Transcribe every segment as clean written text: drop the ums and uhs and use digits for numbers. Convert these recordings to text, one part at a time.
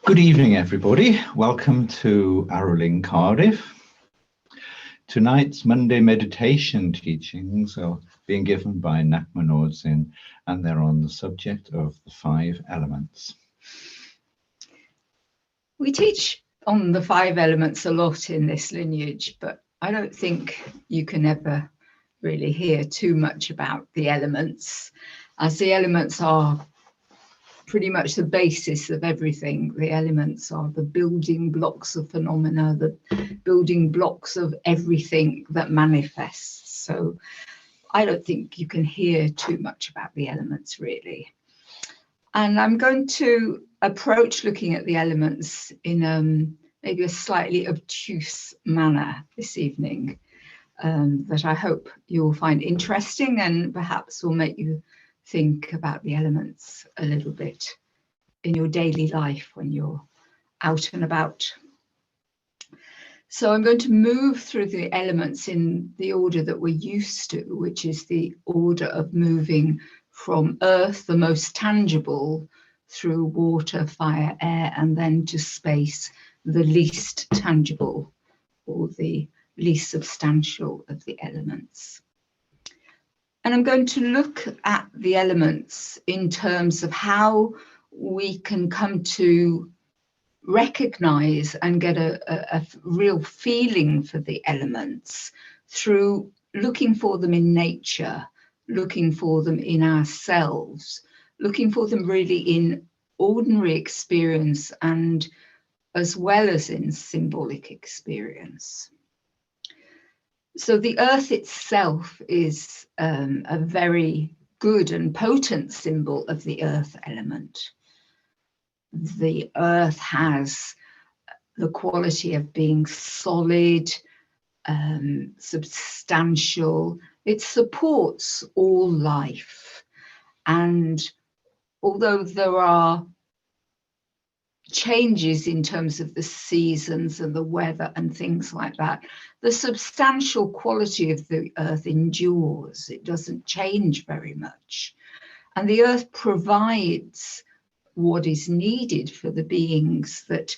Good evening, everybody. Welcome to Aro Ling Cardiff. Tonight's Monday meditation teachings are being given by Ngakma Nor'dzin, and they're on the subject of the 5 elements. We teach on the 5 elements a lot in this lineage, but I don't think you can ever really hear too much about the elements, as the elements are pretty much the basis of everything. The elements are the building blocks of phenomena, the building blocks of everything that manifests. So I don't think you can hear too much about the elements, really. And I'm going to approach looking at the elements in maybe a slightly obtuse manner this evening, that I hope you'll find interesting and perhaps will make you think about the elements a little bit in your daily life when you're out and about. So I'm going to move through the elements in the order that we're used to, which is the order of moving from earth, the most tangible, through water, fire, air, and then to space, the least tangible or the least substantial of the elements. And I'm going to look at the elements in terms of how we can come to recognize and get a real feeling for the elements through looking for them in nature, looking for them in ourselves, looking for them really in ordinary experience and as well as in symbolic experience. So the earth itself is a very good and potent symbol of the earth element. The earth has the quality of being solid, substantial. It supports all life. And although there are changes in terms of the seasons and the weather and things like that, the substantial quality of the earth endures. It doesn't change very much. And the earth provides what is needed for the beings that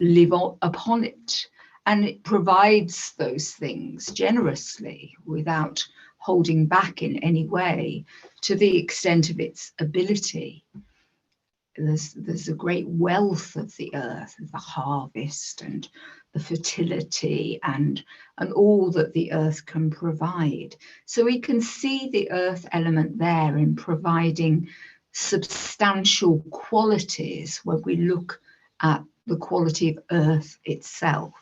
live upon it. And it provides those things generously without holding back in any way to the extent of its ability. There's a great wealth of the earth, the harvest and the fertility and all that the earth can provide. So we can see the earth element there in providing substantial qualities when we look at the quality of earth itself,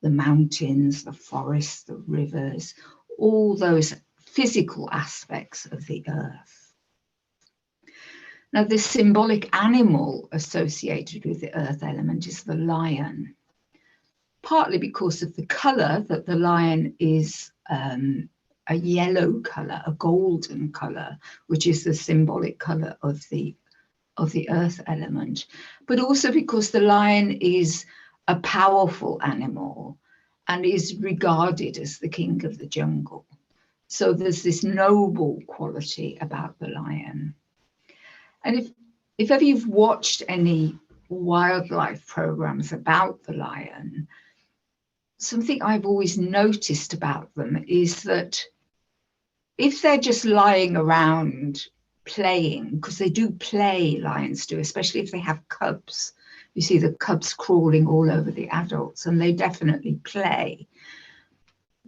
the mountains, the forests, the rivers, all those physical aspects of the earth. Now, the symbolic animal associated with the earth element is the lion, partly because of the colour, that the lion is a yellow colour, a golden colour, which is the symbolic colour of the earth element, but also because the lion is a powerful animal and is regarded as the king of the jungle. So there's this noble quality about the lion. And if ever you've watched any wildlife programs about the lion, something I've always noticed about them is that if they're just lying around playing, because they do play, lions do, especially if they have cubs. You see the cubs crawling all over the adults, and they definitely play.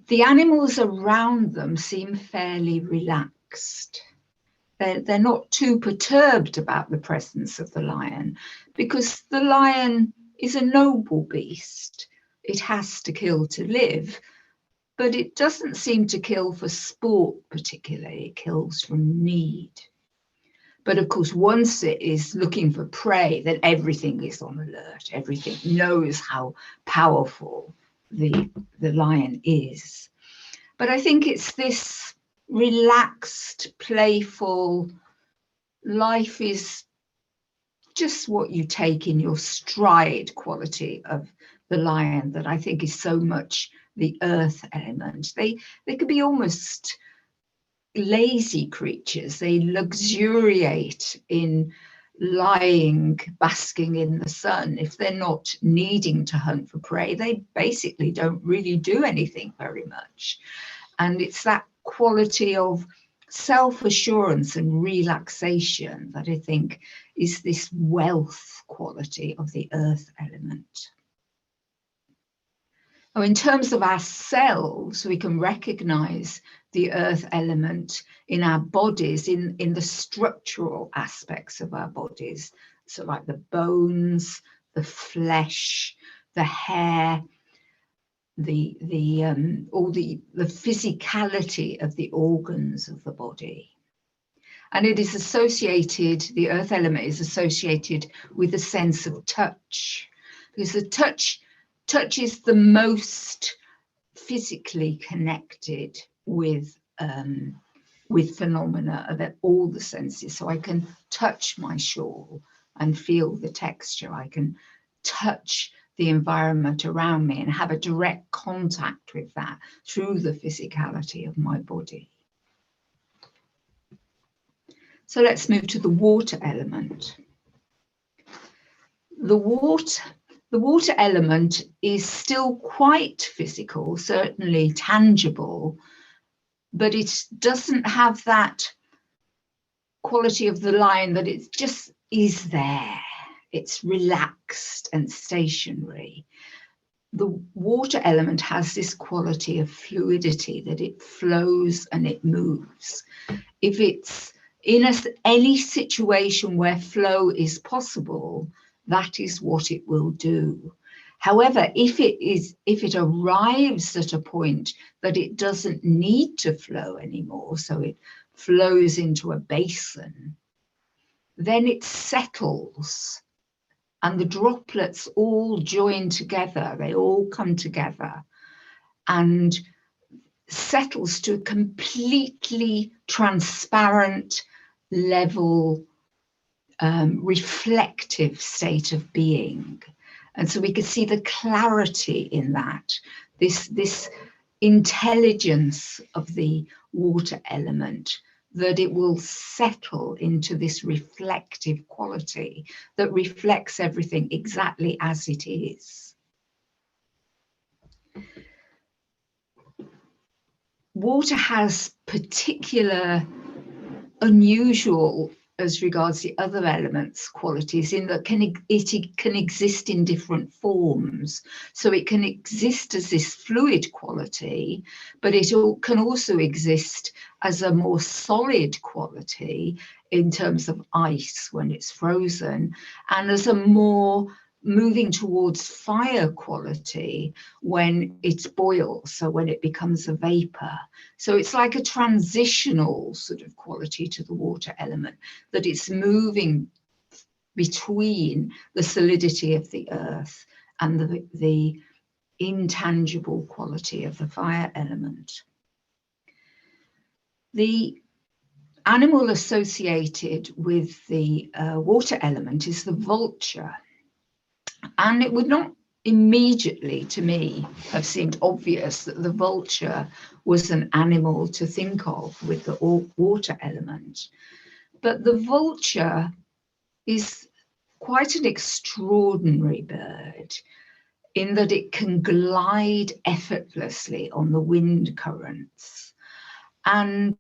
The animals around them seem fairly relaxed. They're not too perturbed about the presence of the lion, because the lion is a noble beast. It has to kill to live, but it doesn't seem to kill for sport particularly. It kills from need. But of course, once it is looking for prey, then everything is on alert. Everything knows how powerful the lion is. But I think it's this relaxed, playful, life is just what you take in your stride quality of the lion that I think is so much the earth element. They could be almost lazy creatures. They luxuriate in lying, basking in the sun, if they're not needing to hunt for prey, they basically don't really do anything very much. And it's that quality of self-assurance and relaxation that I think is this wealth quality of the earth element. Now, in terms of ourselves, we can recognize the earth element in our bodies, in the structural aspects of our bodies. So like the bones, the flesh, the hair, all the physicality of the organs of the body. And it is associated, the earth element is associated with a sense of touch, because the touch is the most physically connected with phenomena of all the senses. So I can touch my shawl and feel the texture. I can touch the environment around me and have a direct contact with that through the physicality of my body. So let's move to the water element. The water element is still quite physical, certainly tangible, but it doesn't have that quality of the lion that it just is there. It's relaxed and stationary. The water element has this quality of fluidity, that it flows and it moves. If it's in any situation where flow is possible, that is what it will do. However, if it arrives at a point that it doesn't need to flow anymore, so it flows into a basin, then it settles and the droplets all join together, they all come together and settles to a completely transparent, level, reflective state of being. And so we could see the clarity in that, this intelligence of the water element, that it will settle into this reflective quality that reflects everything exactly as it is. Water has particular unusual, as regards the other elements, qualities in that it can exist in different forms. So it can exist as this fluid quality, but it can also exist as a more solid quality in terms of ice when it's frozen, and as a more moving towards fire quality when it boils, so when it becomes a vapor. So it's like a transitional sort of quality to the water element, that it's moving between the solidity of the earth and the intangible quality of the fire element. The animal associated with the water element is the vulture. And it would not immediately, to me, have seemed obvious that the vulture was an animal to think of with the water element. But the vulture is quite an extraordinary bird in that it can glide effortlessly on the wind currents. And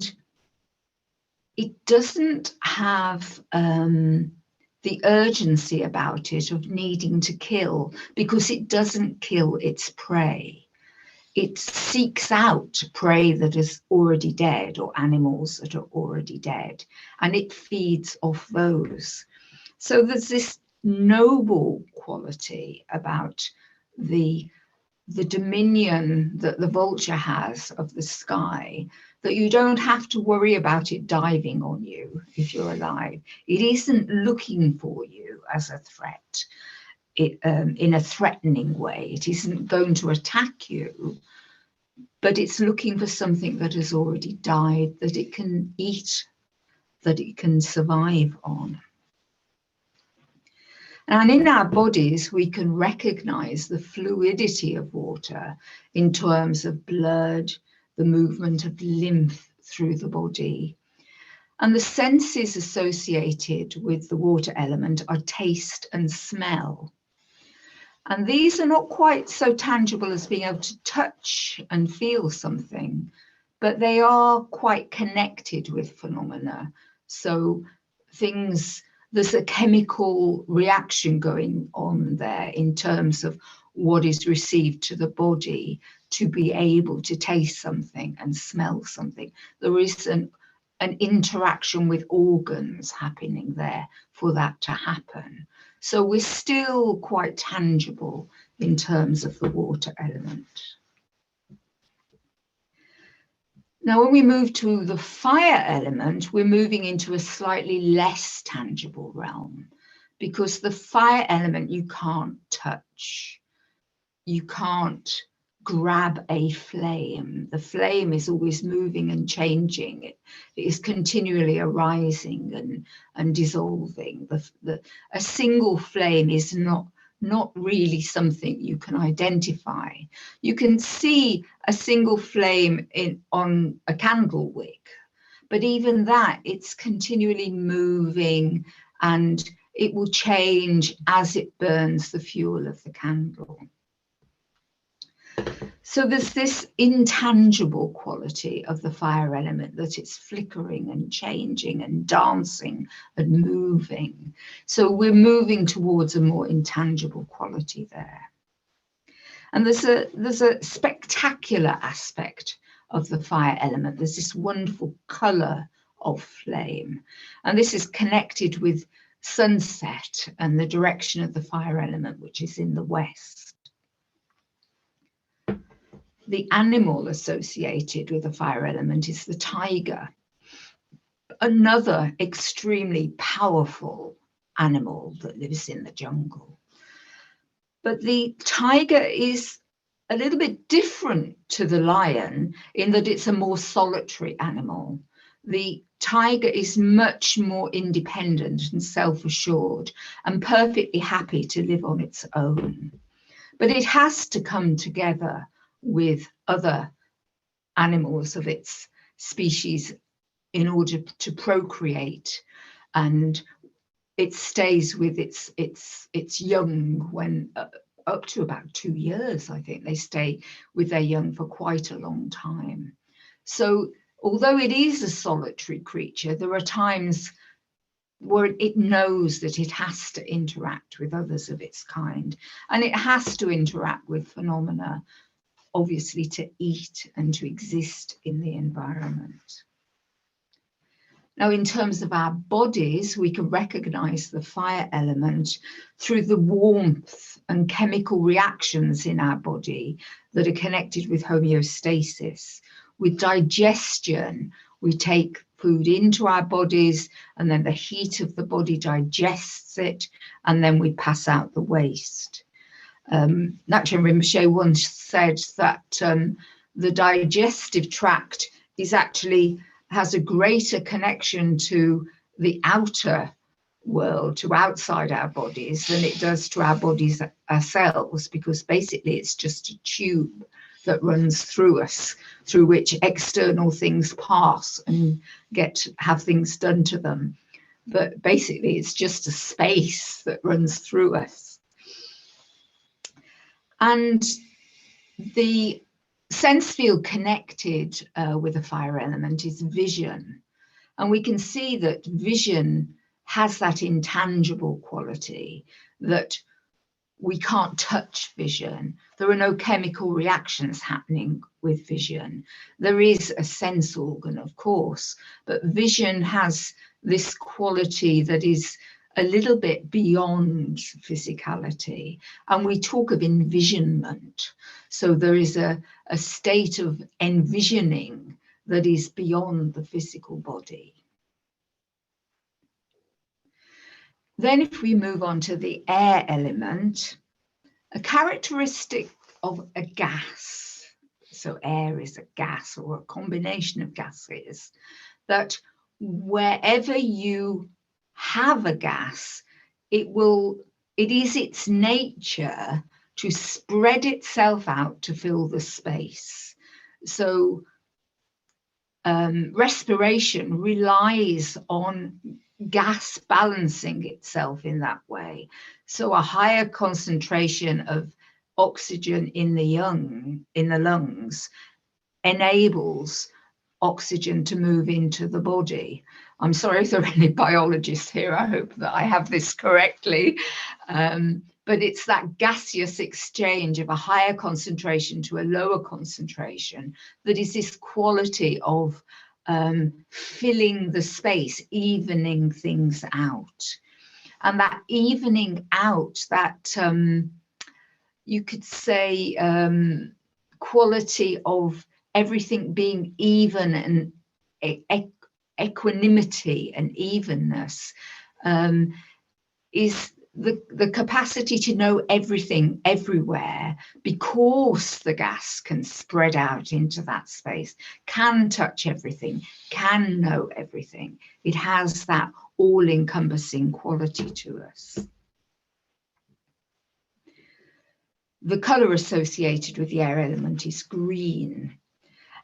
it doesn't have the urgency about it of needing to kill, because it doesn't kill its prey. It seeks out prey that is already dead or animals that are already dead, and it feeds off those. So there's this noble quality about the dominion that the vulture has of the sky, that you don't have to worry about it diving on you if you're alive. It isn't looking for you as a threat, in a threatening way. It isn't going to attack you, but it's looking for something that has already died, that it can eat, that it can survive on. And in our bodies, we can recognize the fluidity of water in terms of blood, the movement of lymph through the body. And the senses associated with the water element are taste and smell. And these are not quite so tangible as being able to touch and feel something, but they are quite connected with phenomena. So there's a chemical reaction going on there in terms of what is received to the body to be able to taste something and smell something. There is an interaction with organs happening there for that to happen. So we're still quite tangible in terms of the water element. Now, when we move to the fire element, we're moving into a slightly less tangible realm, because the fire element you can't touch. You can't grab a flame. The flame is always moving and changing. It is continually arising and dissolving. A single flame is not really something you can identify. You can see a single flame on a candle wick, but even that, it's continually moving and it will change as it burns the fuel of the candle. So there's this intangible quality of the fire element, that it's flickering and changing and dancing and moving. So we're moving towards a more intangible quality there. And there's a spectacular aspect of the fire element. There's this wonderful color of flame. And this is connected with sunset and the direction of the fire element, which is in the west. The animal associated with the fire element is the tiger, another extremely powerful animal that lives in the jungle. But the tiger is a little bit different to the lion in that it's a more solitary animal. The tiger is much more independent and self-assured and perfectly happy to live on its own. But it has to come together with other animals of its species in order to procreate, and it stays with its young when up to about 2 years. I think they stay with their young for quite a long time. So although it is a solitary creature, there are times where it knows that it has to interact with others of its kind, and it has to interact with phenomena, obviously, to eat and to exist in the environment. Now, in terms of our bodies, we can recognize the fire element through the warmth and chemical reactions in our body that are connected with homeostasis. With digestion, we take food into our bodies, and then the heat of the body digests it, and then we pass out the waste. Ngakpa Rinpoche once said that the digestive tract has a greater connection to the outer world, to outside our bodies, than it does to our bodies ourselves, because basically it's just a tube that runs through us, through which external things pass and have things done to them. But basically it's just a space that runs through us. And the sense field connected with the fire element is vision. And we can see that vision has that intangible quality, that we can't touch vision. There are no chemical reactions happening with vision. There is a sense organ, of course, but vision has this quality that is a little bit beyond physicality, and we talk of envisionment. So there is a state of envisioning that is beyond the physical body. Then if we move on to the air element, a characteristic of a gas, so air is a gas or a combination of gases, that wherever you have a gas, it is its nature to spread itself out to fill the space. So respiration relies on gas balancing itself in that way. So a higher concentration of oxygen in the lungs enables oxygen to move into the body. I'm sorry if there are any biologists here. I hope that I have this correctly. But it's that gaseous exchange of a higher concentration to a lower concentration that is this quality of filling the space, evening things out. And that evening out, that you could say quality of everything being even and equanimity and evenness is the capacity to know everything everywhere, because the gas can spread out into that space, can touch everything, can know everything. It has that all-encompassing quality to us. The colour associated with the air element is green.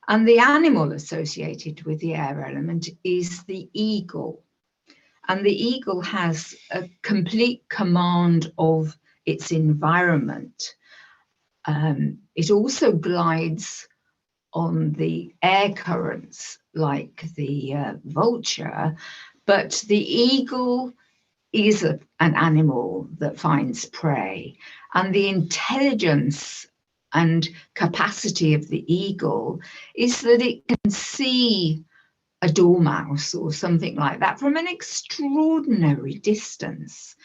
And the animal associated with the air element is the eagle. And the eagle has a complete command of its environment. It also glides on the air currents like the vulture, but the eagle is an animal that finds prey. And the intelligence and capacity of the eagle is that it can see a dormouse or something like that from an extraordinary distance,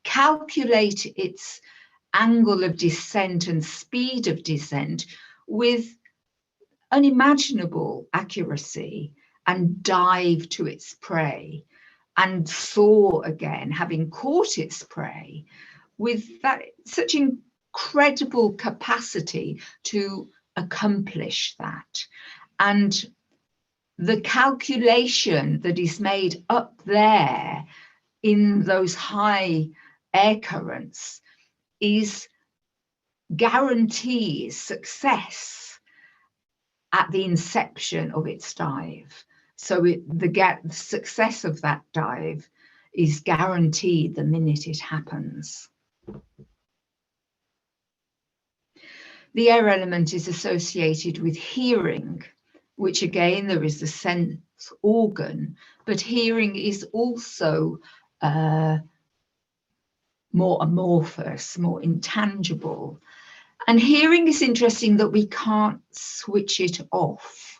calculate its angle of descent and speed of descent with unimaginable accuracy, and dive to its prey and soar again, having caught its prey, with that such incredible capacity to accomplish that. And the calculation that is made up there in those high air currents guarantees success at the inception of its dive. So the success of that dive is guaranteed the minute it happens. The air element is associated with hearing, which again, there is the sense organ, but hearing is also more amorphous, more intangible. And hearing is interesting that we can't switch it off.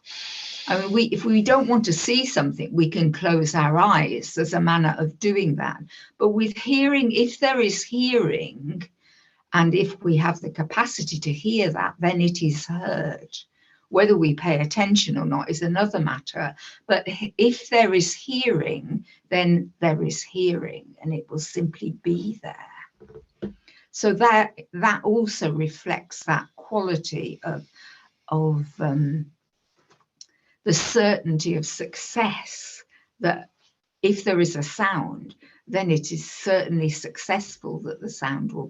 I mean, if we don't want to see something, we can close our eyes. There's a manner of doing that. But with hearing, if there is hearing, and if we have the capacity to hear that, then it is heard. Whether we pay attention or not is another matter. But if there is hearing, then there is hearing, and it will simply be there. So that also reflects that quality of the certainty of success, that if there is a sound, then it is certainly successful that the sound will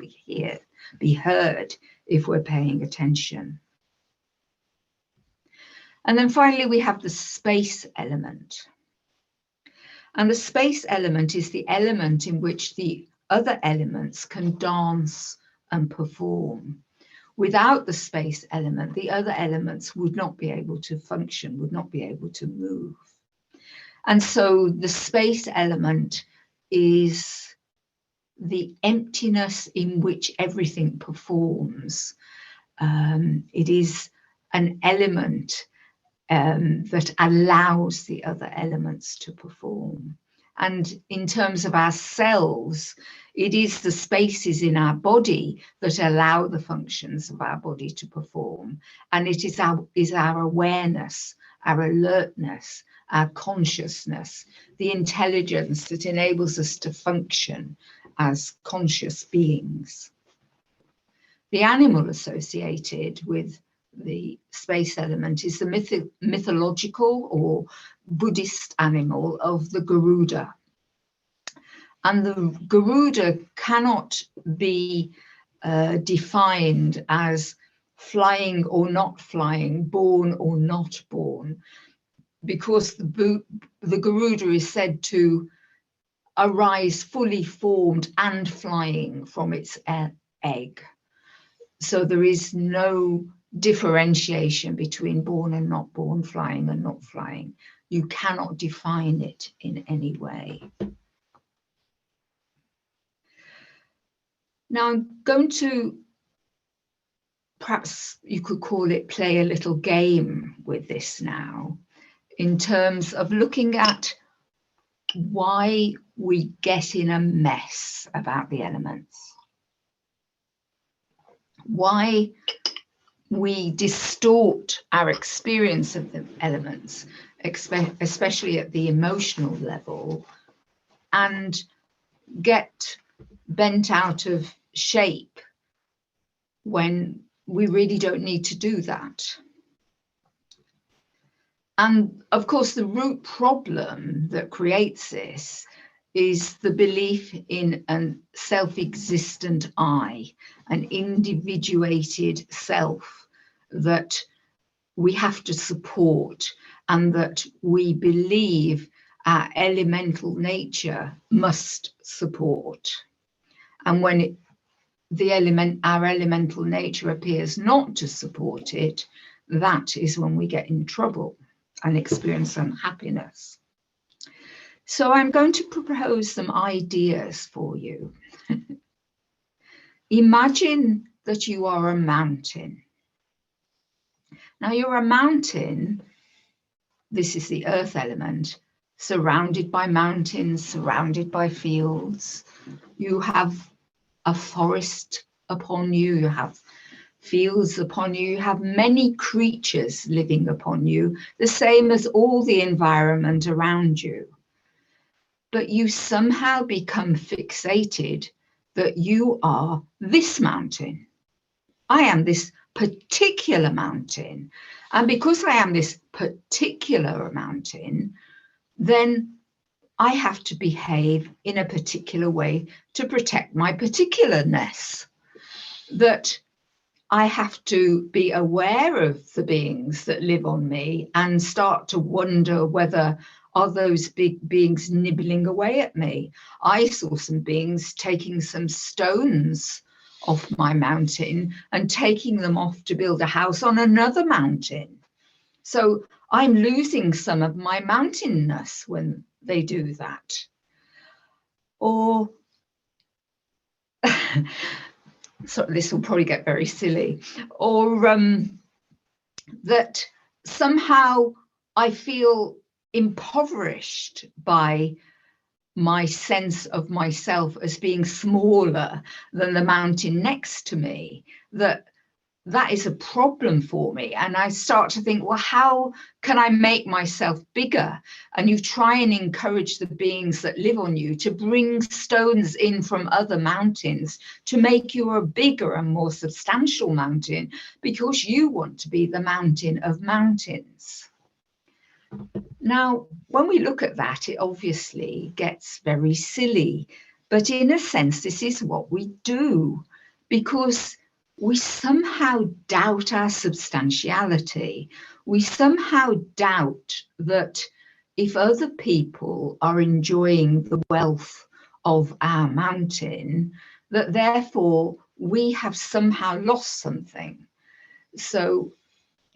be heard if we're paying attention. And then finally, we have the space element. And the space element is the element in which the other elements can dance and perform. Without the space element, the other elements would not be able to function, would not be able to move. And so the space element is the emptiness in which everything performs. It is an element that allows the other elements to perform. And in terms of ourselves, it is the spaces in our body that allow the functions of our body to perform. And it is our awareness, our alertness, our consciousness, the intelligence that enables us to function as conscious beings. The animal associated with the space element is the mythological or Buddhist animal of the Garuda. And the Garuda cannot be defined as flying or not flying, born or not born. because the Garuda is said to arise fully formed and flying from its egg. So there is no differentiation between born and not born, flying and not flying. You cannot define it in any way. Now I'm going to, perhaps you could call it, play a little game with this now, in terms of looking at why we get in a mess about the elements, why we distort our experience of the elements, especially at the emotional level, and get bent out of shape when we really don't need to do that. And of course, the root problem that creates this is the belief in a self-existent I, an individuated self that we have to support, and that we believe our elemental nature must support. And when our elemental nature appears not to support it, that is when we get in trouble and experience unhappiness. So I'm going to propose some ideas for you. Imagine that you are a mountain. Now you're a mountain, this is the earth element, surrounded by mountains, surrounded by fields. You have a forest upon you, you have fields upon you, you have many creatures living upon you, the same as all the environment around you. But you somehow become fixated that you are this mountain. I am this particular mountain. And because I am this particular mountain, then I have to behave in a particular way to protect my particularness. That I have to be aware of the beings that live on me and start to wonder whether are those big beings nibbling away at me. I saw some beings taking some stones off my mountain and taking them off to build a house on another mountain. So I'm losing some of my mountainness when they do that. Or, so this will probably get very silly, or that somehow I feel impoverished by my sense of myself as being smaller than the mountain next to me, that is a problem for me. And I start to think, well, how can I make myself bigger? And you try and encourage the beings that live on you to bring stones in from other mountains to make you a bigger and more substantial mountain, because you want to be the mountain of mountains. Now, when we look at that, it obviously gets very silly, but in a sense, this is what we do, because we somehow doubt our substantiality. We somehow doubt that if other people are enjoying the wealth of our mountain, that therefore we have somehow lost something. So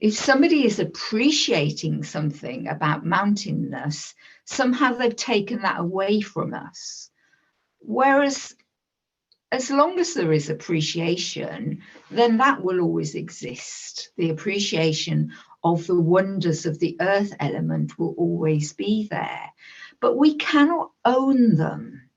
if somebody is appreciating something about mountainness, somehow they've taken that away from us. Whereas as long as there is appreciation, then that will always exist. The appreciation of the wonders of the earth element will always be there, but we cannot own them.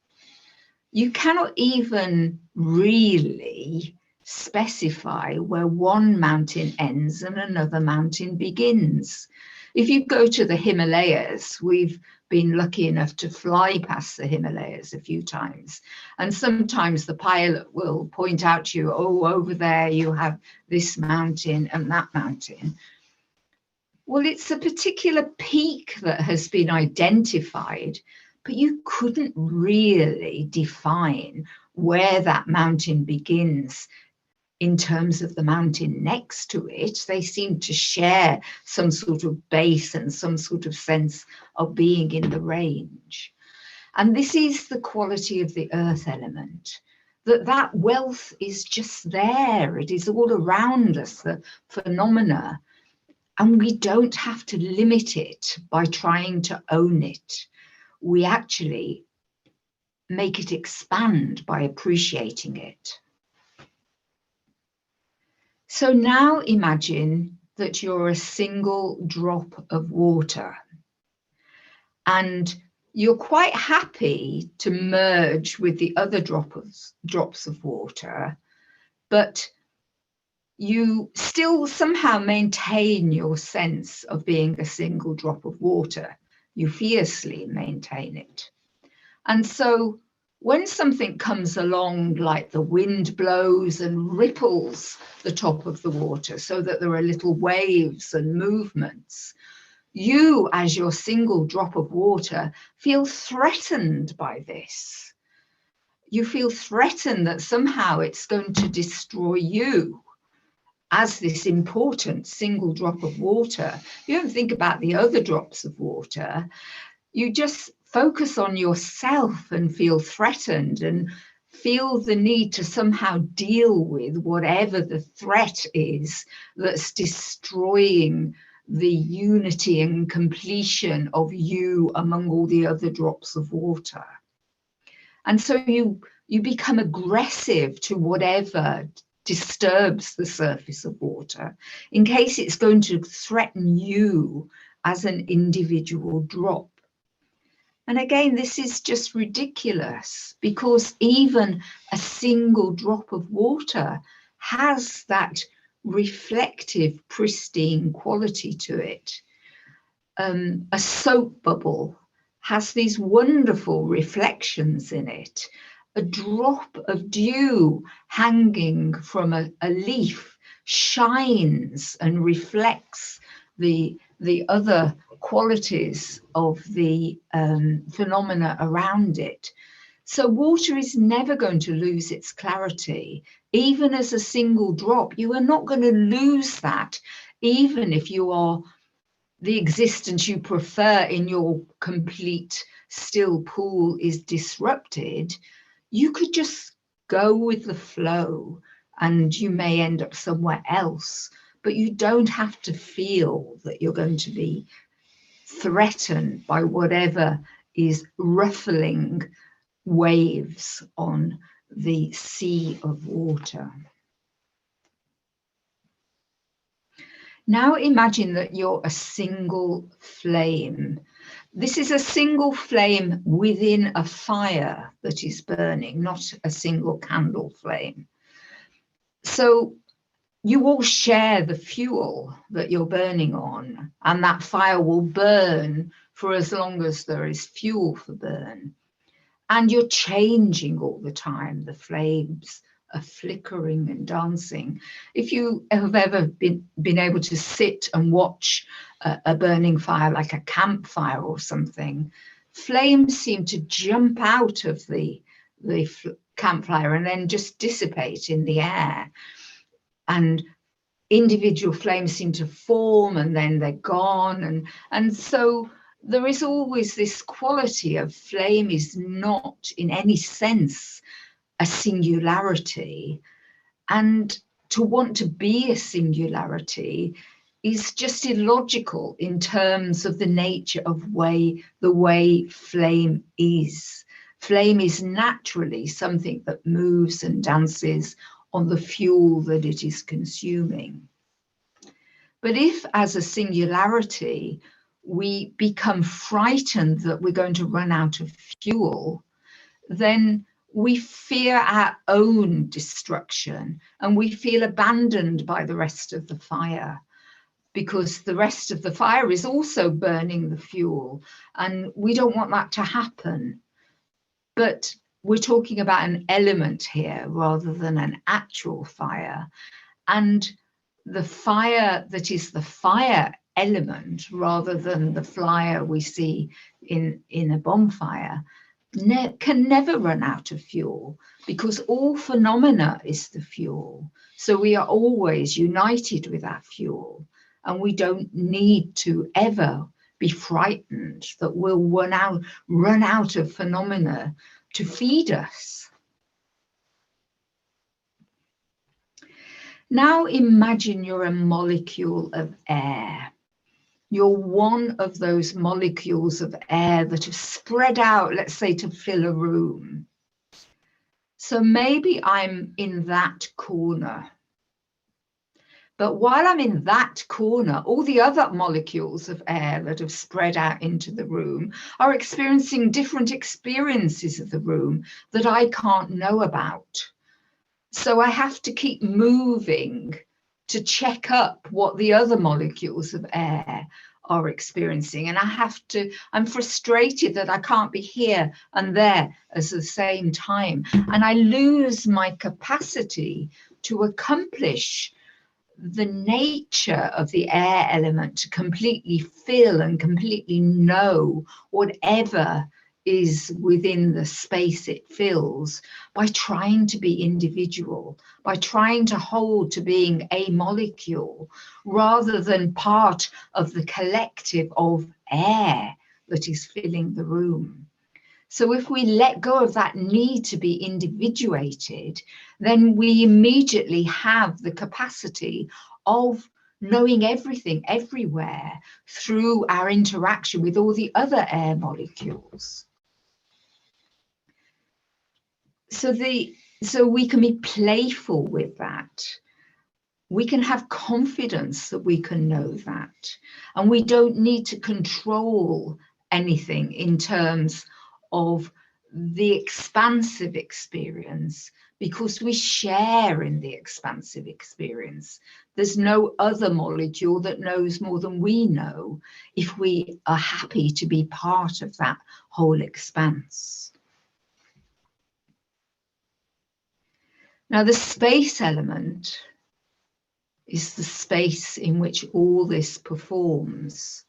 You cannot even really specify where one mountain ends and another mountain begins. If you go to the Himalayas, we've been lucky enough to fly past the Himalayas a few times, and sometimes the pilot will point out to you, oh, over there you have this mountain and that mountain. Well, it's a particular peak that has been identified, but you couldn't really define where that mountain begins. in terms of the mountain next to it. They seem to share some sort of base and some sort of sense of being in the range. And this is the quality of the earth element, that wealth is just there. It is all around us, the phenomena, and we don't have to limit it by trying to own it. We actually make it expand by appreciating it. So now imagine that you're a single drop of water, and you're quite happy to merge with the other drops of water, but you still somehow maintain your sense of being a single drop of water. You fiercely maintain it. And so when something comes along, like the wind blows and ripples the top of the water so that there are little waves and movements, you, as your single drop of water, feel threatened by this. You feel threatened that somehow it's going to destroy you as this important single drop of water. You don't think about the other drops of water. You just focus on yourself and feel threatened and feel the need to somehow deal with whatever the threat is that's destroying the unity and completion of you among all the other drops of water. And so you become aggressive to whatever disturbs the surface of water, in case it's going to threaten you as an individual drop. And again, this is just ridiculous, because even a single drop of water has that reflective, pristine quality to it. A soap bubble has these wonderful reflections in it. A drop of dew hanging from a leaf shines and reflects the other qualities of the phenomena around it. So water is never going to lose its clarity. Even as a single drop, you are not going to lose that, even if you are the existence you prefer in your complete still pool is disrupted. You could just go with the flow and you may end up somewhere else, but you don't have to feel that you're going to be threatened by whatever is ruffling waves on the sea of water. Now imagine that you're a single flame. This is a single flame within a fire that is burning, not a single candle flame. So you all share the fuel that you're burning on, and that fire will burn for as long as there is fuel for burn. And you're changing all the time. The flames are flickering and dancing. If you have ever been able to sit and watch a burning fire, like a campfire or something, flames seem to jump out of the campfire and then just dissipate in the air. And individual flames seem to form and then they're gone. And so there is always this quality of flame is not in any sense a singularity, and to want to be a singularity is just illogical in terms of the nature of the way flame is. Flame is naturally something that moves and dances on the fuel that it is consuming. But if as a singularity we become frightened that we're going to run out of fuel, then we fear our own destruction and we feel abandoned by the rest of the fire, because the rest of the fire is also burning the fuel and we don't want that to happen. But we're talking about an element here rather than an actual fire. And the fire that is the fire element rather than the flyer we see in a bonfire, can never run out of fuel, because all phenomena is the fuel. So we are always united with that fuel, and we don't need to ever be frightened that we'll run out of phenomena to feed us. Now imagine you're a molecule of air. You're one of those molecules of air that have spread out, let's say, to fill a room. So maybe I'm in that corner. But while I'm in that corner, all the other molecules of air that have spread out into the room are experiencing different experiences of the room that I can't know about. So I have to keep moving to check up what the other molecules of air are experiencing. And I'm frustrated that I can't be here and there at the same time. And I lose my capacity to accomplish the nature of the air element, to completely feel and completely know whatever is within the space it fills, by trying to be individual, by trying to hold to being a molecule rather than part of the collective of air that is filling the room. So if we let go of that need to be individuated, then we immediately have the capacity of knowing everything everywhere through our interaction with all the other air molecules. So we can be playful with that. We can have confidence that we can know that. And we don't need to control anything in terms of the expansive experience, because we share in the expansive experience. There's no other molecule that knows more than we know if we are happy to be part of that whole expanse. Now, the space element is the space in which all this performs.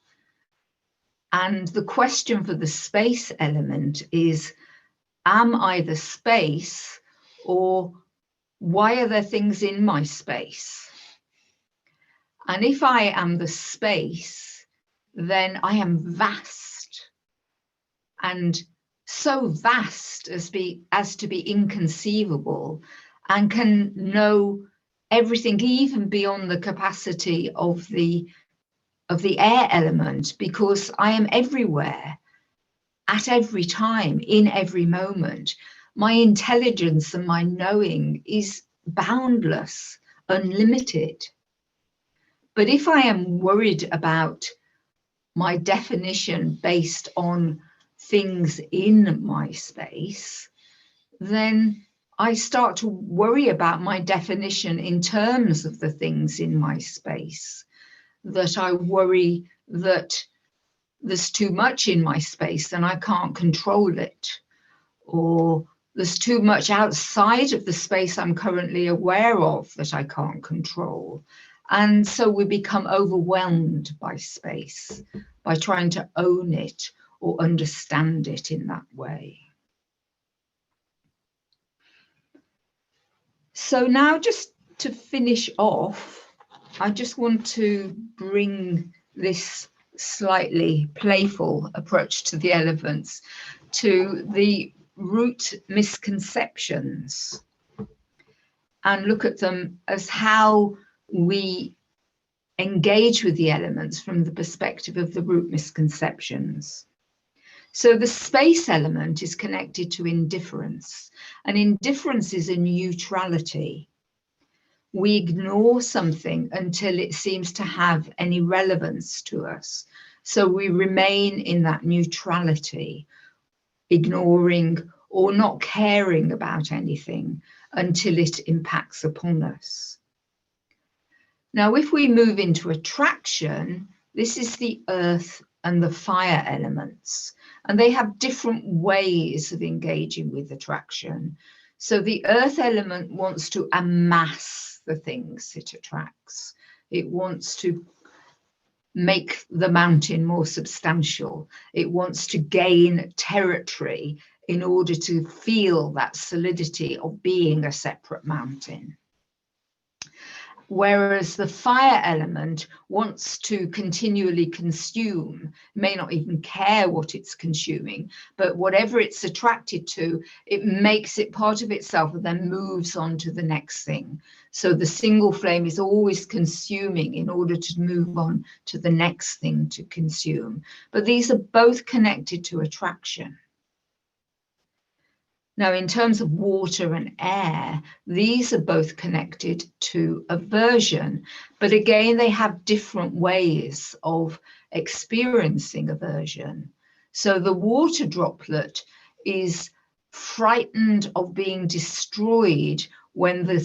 And the question for the space element is, am I the space, or why are there things in my space? And if I am the space, then I am vast, and so vast as to be inconceivable, and can know everything even beyond the capacity of the air element, because I am everywhere at every time, in every moment. My intelligence and my knowing is boundless, unlimited. But if I am worried about my definition based on things in my space, then I start to worry about my definition in terms of the things in my space. That I worry that there's too much in my space and I can't control it, or there's too much outside of the space I'm currently aware of that I can't control. And so we become overwhelmed by space, by trying to own it or understand it in that way. So now, just to finish off, I just want to bring this slightly playful approach to the elements to the root misconceptions, and look at them as how we engage with the elements from the perspective of the root misconceptions. So the space element is connected to indifference, and indifference is a neutrality. We ignore something until it seems to have any relevance to us. So we remain in that neutrality, ignoring or not caring about anything until it impacts upon us. Now, if we move into attraction, this is the earth and the fire elements, and they have different ways of engaging with attraction. So the earth element wants to amass the things it attracts. It wants to make the mountain more substantial. It wants to gain territory in order to feel that solidity of being a separate mountain. Whereas the fire element wants to continually consume, may not even care what it's consuming, but whatever it's attracted to, it makes it part of itself and then moves on to the next thing. So the single flame is always consuming in order to move on to the next thing to consume. But these are both connected to attraction. Now, in terms of water and air, these are both connected to aversion, but again, they have different ways of experiencing aversion. So the water droplet is frightened of being destroyed when the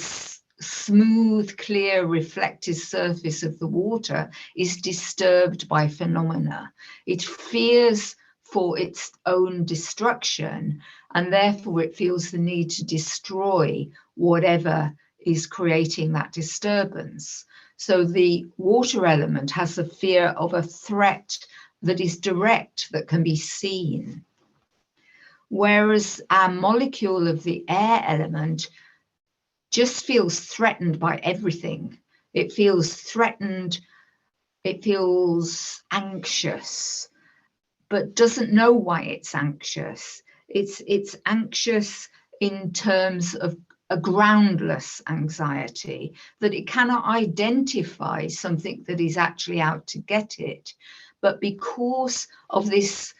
smooth, clear, reflective surface of the water is disturbed by phenomena. It fears for its own destruction, and therefore it feels the need to destroy whatever is creating that disturbance. So the water element has a fear of a threat that is direct, that can be seen. Whereas our molecule of the air element just feels threatened by everything. It feels threatened, it feels anxious, but doesn't know why it's anxious. It's anxious in terms of a groundless anxiety, that it cannot identify something that is actually out to get it. But because of this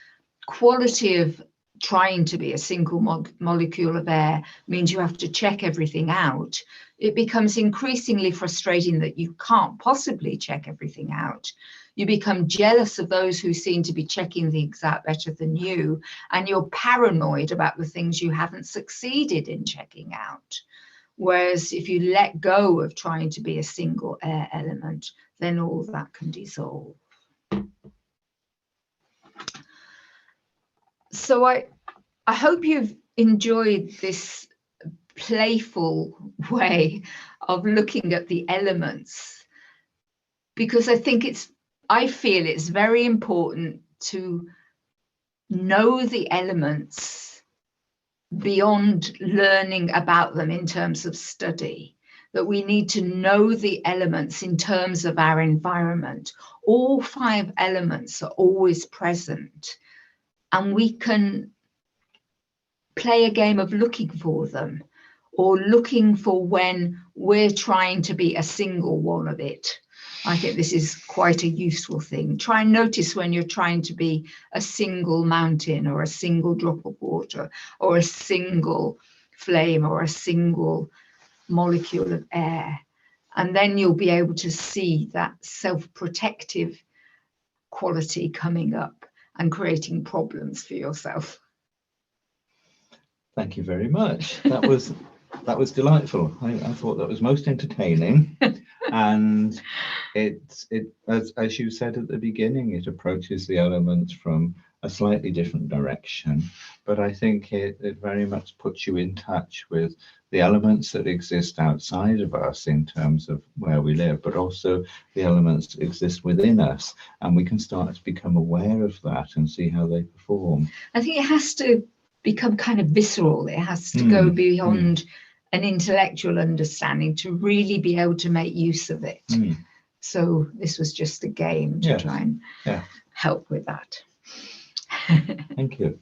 quality of trying to be a single molecule of air means you have to check everything out, it becomes increasingly frustrating that you can't possibly check everything out. You become jealous of those who seem to be checking things out better than you, and you're paranoid about the things you haven't succeeded in checking out. Whereas if you let go of trying to be a single air element, then all that can dissolve. So I hope you've enjoyed this playful way of looking at the elements, because I feel it's very important to know the elements beyond learning about them in terms of study, that we need to know the elements in terms of our environment. All 5 elements are always present, and we can play a game of looking for them, or looking for when we're trying to be a single one of it. I think this is quite a useful thing. Try and notice when you're trying to be a single mountain, or a single drop of water, or a single flame, or a single molecule of air. And then you'll be able to see that self-protective quality coming up and creating problems for yourself. Thank you very much. That was delightful. I thought that was most entertaining, and it as you said at the beginning, it approaches the elements from a slightly different direction, but I think it very much puts you in touch with the elements that exist outside of us in terms of where we live, but also the elements that exist within us, and we can start to become aware of that and see how they perform. I think it has to become kind of visceral. It has to go beyond an intellectual understanding to really be able to make use of it. So this was just a game to try and help with that. Thank you.